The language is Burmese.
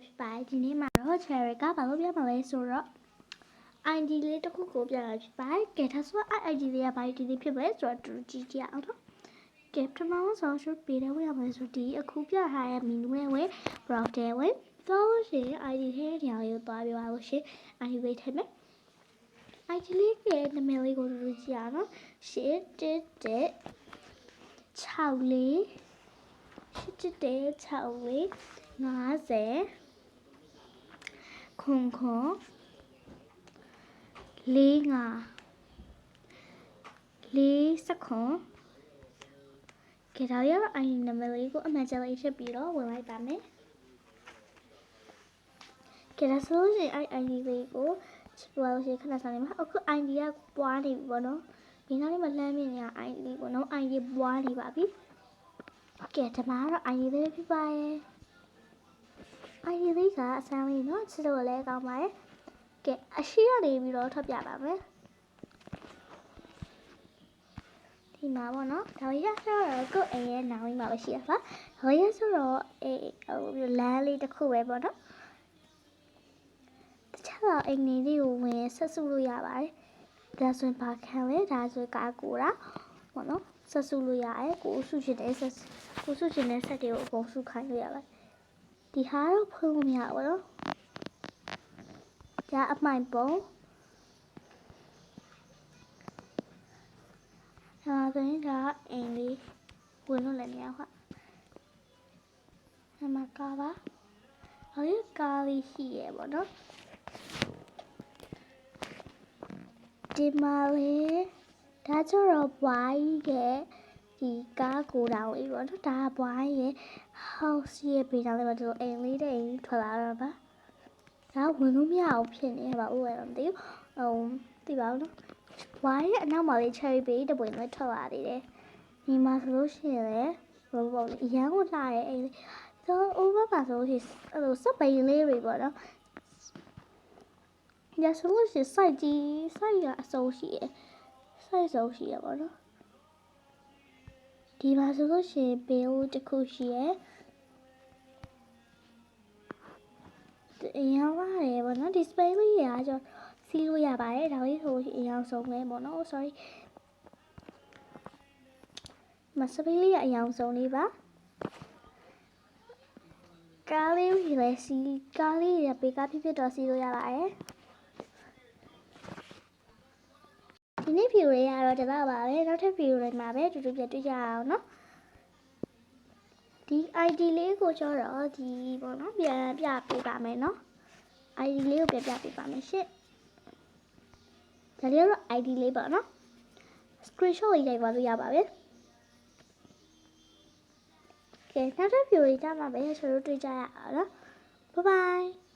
ဖြစ်ပါတယ်ဒီနေ့မှာတော့ cherry ကဘာလို့ပြမလဲဆိုတော့ ID လေးတစ်ခုကိုပြလာဖြစ်ပါတယ်ကဲဒါဆို ID လေးကဘာဒီလေးဖြစ်မလဲဆိုတော့တူကြည့်ကြအောင်နော်ကဲပထမဆုံးရှုပ်ပေးတယ်ဝင်ရမယ်ဆိုဒီအခုပြထားတဲ့ menu နဲ့ဝင် browser ဝင်တော့လို့ရှိရင် ID ထဲနေရာလေးကိုသွားပြပါလို့ရှိရင် ID လေးထည့်မယ် ID လေးရဲ့နာမည်လေးကိုတူကြည့်အောင်နော်ရှစ်တစ်တဲ့6လေးရှစ်တစ်တဲ့6လေး50ခွန်ခွန်4 5 4 ခွန်ကဲဒါရတော့ ID နံပါတ်လေးကိုအမှန်ကျလေးချက်ပြီးတော့ဝင်လိုက်ပါမယ်ကဲဒါဆိုရင် ID လေးကိုချက်ပွားလို့ရှိရင်ခဏဆောင်နေမှာအခု ID ကပွားနေပြီပေါ့နော်ဒီနောက်လေးမှာလှမ်းမြင်နေတာ ID လေးပေါ့နော် ID ပွားနေပါပြီကဲဒီမှာတော့ ID လေးဖြစ်ပါရဲ့ID လေးကအဆန်းလေးနော်ချစ်လို့လည်းကောင်းပါတယ်ကဲအရှိကနေပြီးတော့ထွက်ပြပါမယ်ဒီမှာပေါ့နော်ဒါရဆိုတော့ကိုယ့်အိမ်ရဲ့နောင်လေးမှာပဲရှိရပါဒါရဆိုတော့လမ်းလေးတစ်ခုပဲပေါ့နော်တခြားတော့အိမ်လေးကိုဝင်ဆက်စုလို့ရပါတယ်ဒါဆိုရင်ဘာခံလဲဒါဆိုကာကိုတာပေါ့နော်ဆက်စုလို့ရတယ်ကိုစုချင်တဲ့ဆက်တွေကိုအကုန်စုခိုင်းလို့ရပါတယ်ဒီဟာတော့ဖွင့်လို့မရဘူးနော်ဒါအမိုင်ပုံဒါဆိုရင်ဒါအိမ်လေးဝင်လို့လည်းမရဘူးဟာမှာကားပါဟိုကားလေးရှိရပေါ့နော်ဒီမှာလေဒါကျတော့ဘွားကြီးရဲ့ဒီကားကိုတောင်လေးပေါ့နော်ဒါဘွားရဲ့ house ရဲ့ဘေးတောင်လေးမှာဒီလိုအိမ်လေးတဲ့အိမ်ထွက်လာတော့ပါဒါဝင်လို့မရအောင်ဖြစ်နေပါဦးတော့မသိဘူးသိပါဘူးနော်ဘွားရဲ့အနောက်မှာလေး cherry berry တပွင့်လည်းထွက်လာသေးတယ်ဒီမှာဆိုလို့ရှိရင်လည်းဘောပေါ့လေအရန်ကိုလှရဲအိမ်လေးဆို over ပါဆိုလို့ရှိရင်အဲ့လိုစက်ပိန်လေးတွေပေါ့နော်ရဆိုလို့ရှိရင် site ကအစိုးရှိရယ် site ဆုံးရှိရပေါ့နော်ဒီမှာဆိုလို့ရှိရင် bill တစ်ခုရှိရယ်အရင်ကရတယ်ပေါ့နော် display လေးရကျတော့စီးလို့ရပါတယ်ဒါလေးဆိုလို့ရှိရင်အရင်ဆုံးလဲပေါ့နော် sorry မစပီးလေးအရင်ဆုံးလေးပါကားလေးကြီးလည်းစီးကားလေးရပေကားဖြစ်တော့စီးလို့ရပါတယ်ဒီနေ့ view လေးကတော့ဒီလောက်ပါပဲနောက်ထပ် view တွေမှာပဲတူတူပြတွေ့ကြအောင်နော်ဒီ ID လေးကိုကျတော့ဒီပေါ့နော်ပြန်ပြပေးပါမယ်နော် ID လေးကိုပြပေးပါမယ်ရှင့်ဒါလေးတော့ ID လေးပေါ့နော် screenshot လေးရိုက်ပါလို့ရပါပဲကဲနောက်ထပ် view လေးကြမှာပဲဆိုတော့တွေ့ကြရအောင်နော် bye bye